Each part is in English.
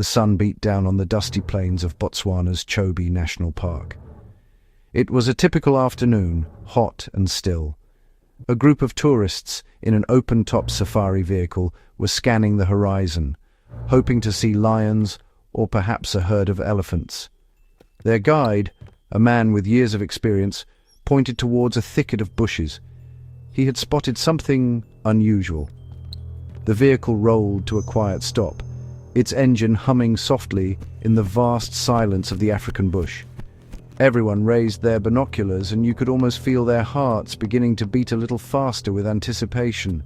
The sun beat down on the dusty plains of Botswana's Chobe National Park. It was a typical afternoon, hot and still. A group of tourists in an open-top safari vehicle were scanning the horizon, hoping to see lions or perhaps a herd of elephants. Their guide, a man with years of experience, pointed towards a thicket of bushes. He had spotted something unusual. The vehicle rolled to a quiet stop, its engine humming softly in the vast silence of the African bush. Everyone raised their binoculars, and you could almost feel their hearts beginning to beat a little faster with anticipation.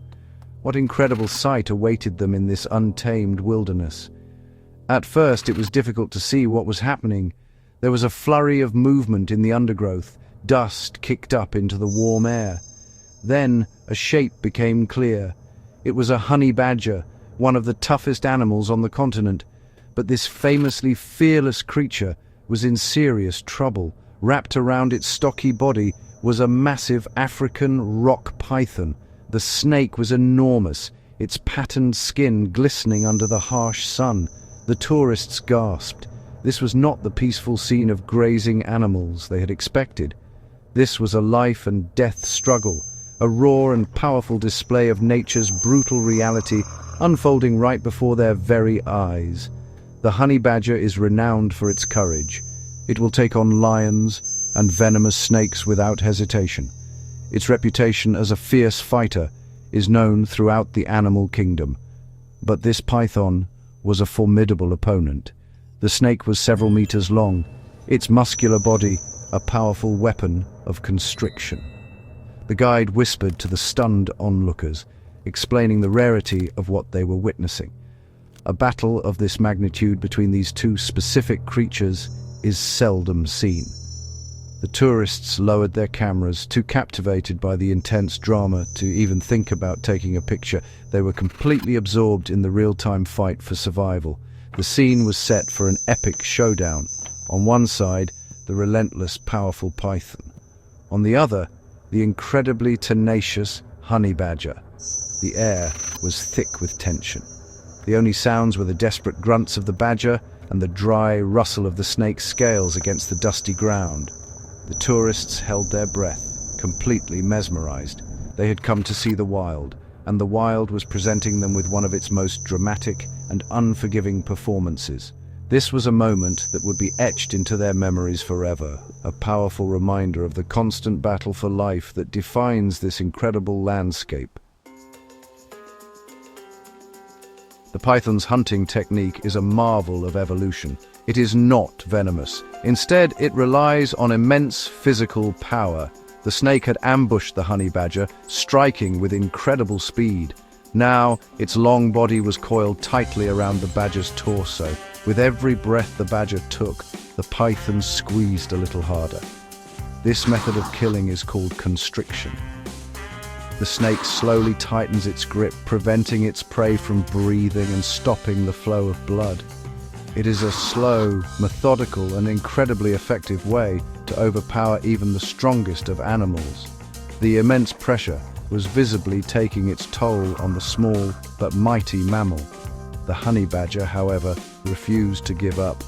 What incredible sight awaited them in this untamed wilderness. At first, it was difficult to see what was happening. There was a flurry of movement in the undergrowth, dust kicked up into the warm air. Then a shape became clear. It was a honey badger, one of the toughest animals on the continent. But this famously fearless creature was in serious trouble. Wrapped around its stocky body was a massive African rock python. The snake was enormous, its patterned skin glistening under the harsh sun. The tourists gasped. This was not the peaceful scene of grazing animals they had expected. This was a life and death struggle, a raw and powerful display of nature's brutal reality unfolding right before their very eyes. The honey badger is renowned for its courage. It will take on lions and venomous snakes without hesitation. Its reputation as a fierce fighter is known throughout the animal kingdom. But this python was a formidable opponent. The snake was several meters long, its muscular body a powerful weapon of constriction. The guide whispered to the stunned onlookers, explaining the rarity of what they were witnessing. A battle of this magnitude between these two specific creatures is seldom seen. The tourists lowered their cameras, too captivated by the intense drama to even think about taking a picture. They were completely absorbed in the real-time fight for survival. The scene was set for an epic showdown. On one side, the relentless, powerful python. On the other, the incredibly tenacious honey badger. The air was thick with tension. The only sounds were the desperate grunts of the badger and the dry rustle of the snake's scales against the dusty ground. The tourists held their breath, completely mesmerized. They had come to see the wild, and the wild was presenting them with one of its most dramatic and unforgiving performances. This was a moment that would be etched into their memories forever, a powerful reminder of the constant battle for life that defines this incredible landscape. The python's hunting technique is a marvel of evolution. It is not venomous. Instead, it relies on immense physical power. The snake had ambushed the honey badger, striking with incredible speed. Now, its long body was coiled tightly around the badger's torso. With every breath the badger took, the python squeezed a little harder. This method of killing is called constriction. The snake slowly tightens its grip, preventing its prey from breathing and stopping the flow of blood. It is a slow, methodical, and incredibly effective way to overpower even the strongest of animals. The immense pressure was visibly taking its toll on the small but mighty mammal. The honey badger, however, refused to give up.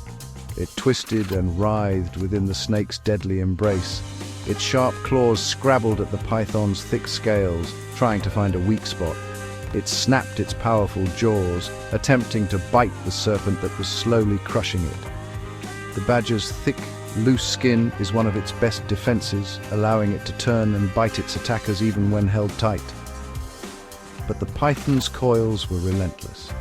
It twisted and writhed within the snake's deadly embrace. Its sharp claws scrabbled at the python's thick scales, trying to find a weak spot. It snapped its powerful jaws, attempting to bite the serpent that was slowly crushing it. The badger's thick, loose skin is one of its best defenses, allowing it to turn and bite its attackers even when held tight. But the python's coils were relentless.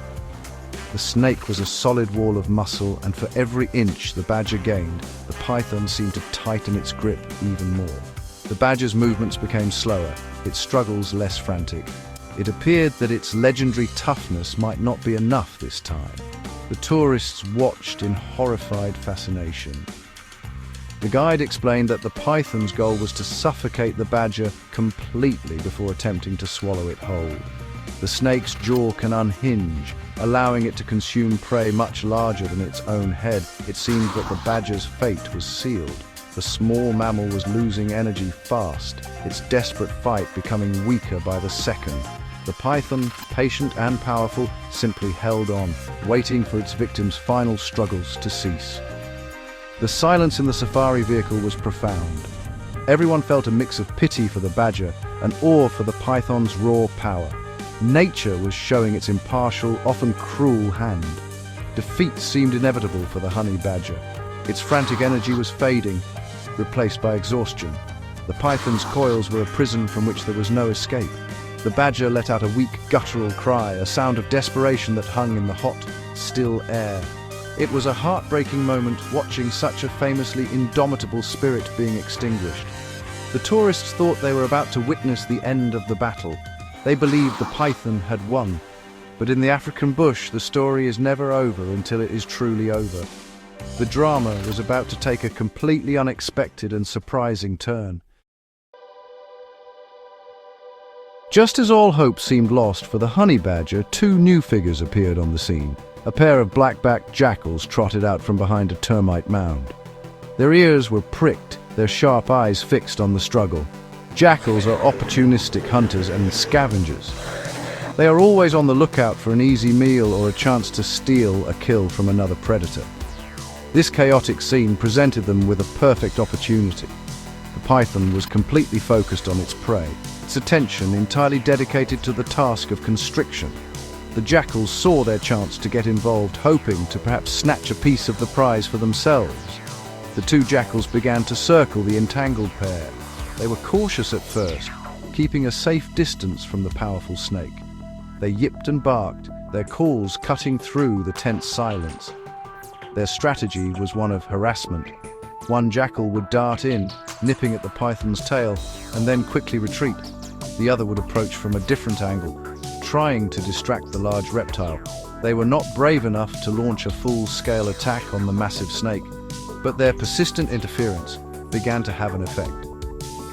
The snake was a solid wall of muscle, and for every inch the badger gained, the python seemed to tighten its grip even more. The badger's movements became slower, its struggles less frantic. It appeared that its legendary toughness might not be enough this time. The tourists watched in horrified fascination. The guide explained that the python's goal was to suffocate the badger completely before attempting to swallow it whole. The snake's jaw can unhinge, allowing it to consume prey much larger than its own head. It seemed that the badger's fate was sealed. The small mammal was losing energy fast, its desperate fight becoming weaker by the second. The python, patient and powerful, simply held on, waiting for its victim's final struggles to cease. The silence in the safari vehicle was profound. Everyone felt a mix of pity for the badger and awe for the python's raw power. Nature was showing its impartial, often cruel hand. Defeat seemed inevitable for the honey badger. Its frantic energy was fading, replaced by exhaustion. The python's coils were a prison from which there was no escape. The badger let out a weak, guttural cry, a sound of desperation that hung in the hot, still air. It was a heartbreaking moment watching such a famously indomitable spirit being extinguished. The tourists thought they were about to witness the end of the battle. They believed the python had won. But in the African bush, the story is never over until it is truly over. The drama was about to take a completely unexpected and surprising turn. Just as all hope seemed lost for the honey badger, two new figures appeared on the scene. A pair of black-backed jackals trotted out from behind a termite mound. Their ears were pricked, their sharp eyes fixed on the struggle. Jackals are opportunistic hunters and scavengers. They are always on the lookout for an easy meal or a chance to steal a kill from another predator. This chaotic scene presented them with a perfect opportunity. The python was completely focused on its prey, its attention entirely dedicated to the task of constriction. The jackals saw their chance to get involved, hoping to perhaps snatch a piece of the prize for themselves. The two jackals began to circle the entangled pair. They were cautious at first, keeping a safe distance from the powerful snake. They yipped and barked, their calls cutting through the tense silence. Their strategy was one of harassment. One jackal would dart in, nipping at the python's tail, and then quickly retreat. The other would approach from a different angle, trying to distract the large reptile. They were not brave enough to launch a full-scale attack on the massive snake, but their persistent interference began to have an effect.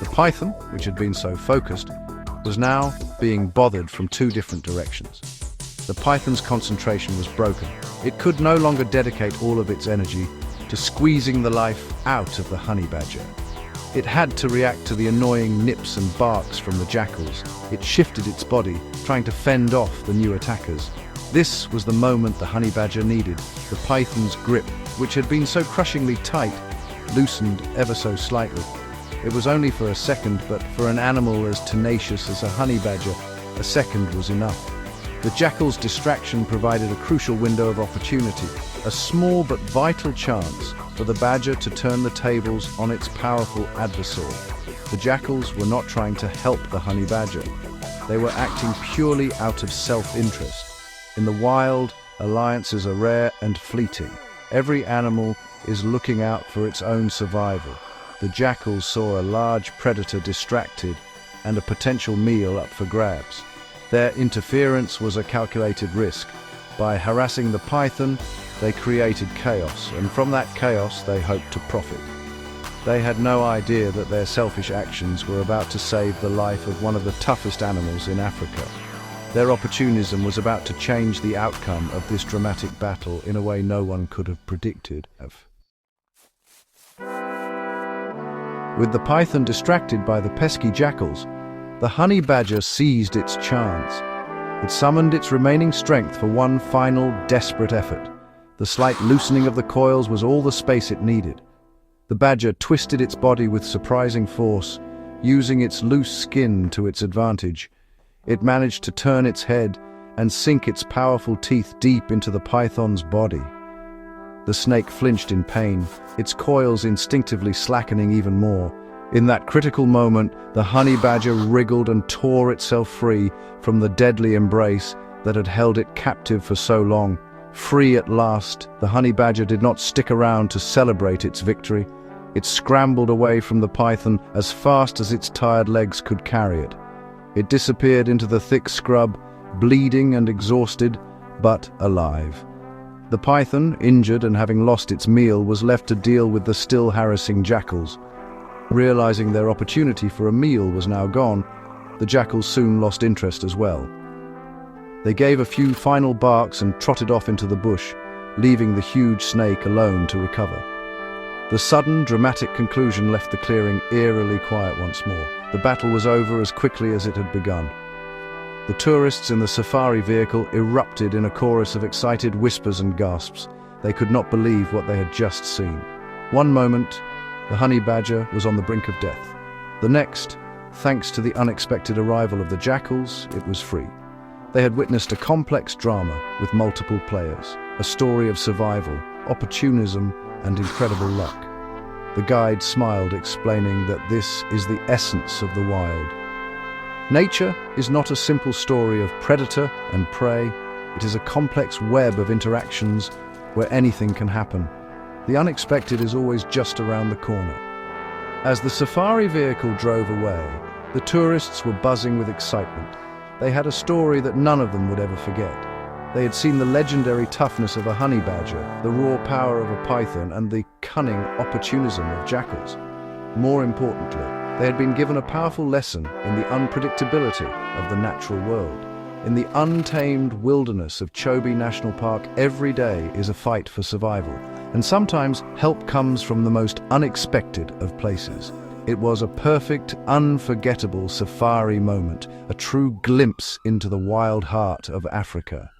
The python, which had been so focused, was now being bothered from two different directions. The python's concentration was broken. It could no longer dedicate all of its energy to squeezing the life out of the honey badger. It had to react to the annoying nips and barks from the jackals. It shifted its body, trying to fend off the new attackers. This was the moment the honey badger needed. The python's grip, which had been so crushingly tight, loosened ever so slightly. It was only for a second, but for an animal as tenacious as a honey badger, a second was enough. The jackal's distraction provided a crucial window of opportunity, a small but vital chance for the badger to turn the tables on its powerful adversary. The jackals were not trying to help the honey badger. They were acting purely out of self-interest. In the wild, alliances are rare and fleeting. Every animal is looking out for its own survival. The jackals saw a large predator distracted and a potential meal up for grabs. Their interference was a calculated risk. By harassing the python, they created chaos, and from that chaos they hoped to profit. They had no idea that their selfish actions were about to save the life of one of the toughest animals in Africa. Their opportunism was about to change the outcome of this dramatic battle in a way no one could have predicted. With the python distracted by the pesky jackals, the honey badger seized its chance. It summoned its remaining strength for one final, desperate effort. The slight loosening of the coils was all the space it needed. The badger twisted its body with surprising force, using its loose skin to its advantage. It managed to turn its head and sink its powerful teeth deep into the python's body. The snake flinched in pain, its coils instinctively slackening even more. In that critical moment, the honey badger wriggled and tore itself free from the deadly embrace that had held it captive for so long. Free at last, the honey badger did not stick around to celebrate its victory. It scrambled away from the python as fast as its tired legs could carry it. It disappeared into the thick scrub, bleeding and exhausted, but alive. The python, injured and having lost its meal, was left to deal with the still harassing jackals. Realizing their opportunity for a meal was now gone, the jackals soon lost interest as well. They gave a few final barks and trotted off into the bush, leaving the huge snake alone to recover. The sudden, dramatic conclusion left the clearing eerily quiet once more. The battle was over as quickly as it had begun. The tourists in the safari vehicle erupted in a chorus of excited whispers and gasps. They could not believe what they had just seen. One moment, the honey badger was on the brink of death. The next, thanks to the unexpected arrival of the jackals, it was free. They had witnessed a complex drama with multiple players, a story of survival, opportunism, and incredible luck. The guide smiled, explaining that this is the essence of the wild. Nature is not a simple story of predator and prey. It is a complex web of interactions where anything can happen. The unexpected is always just around the corner. As the safari vehicle drove away, the tourists were buzzing with excitement. They had a story that none of them would ever forget. They had seen the legendary toughness of a honey badger, the raw power of a python, and the cunning opportunism of jackals. More importantly, they had been given a powerful lesson in the unpredictability of the natural world. In the untamed wilderness of Chobe National Park, every day is a fight for survival, and sometimes help comes from the most unexpected of places. It was a perfect, unforgettable safari moment, a true glimpse into the wild heart of Africa.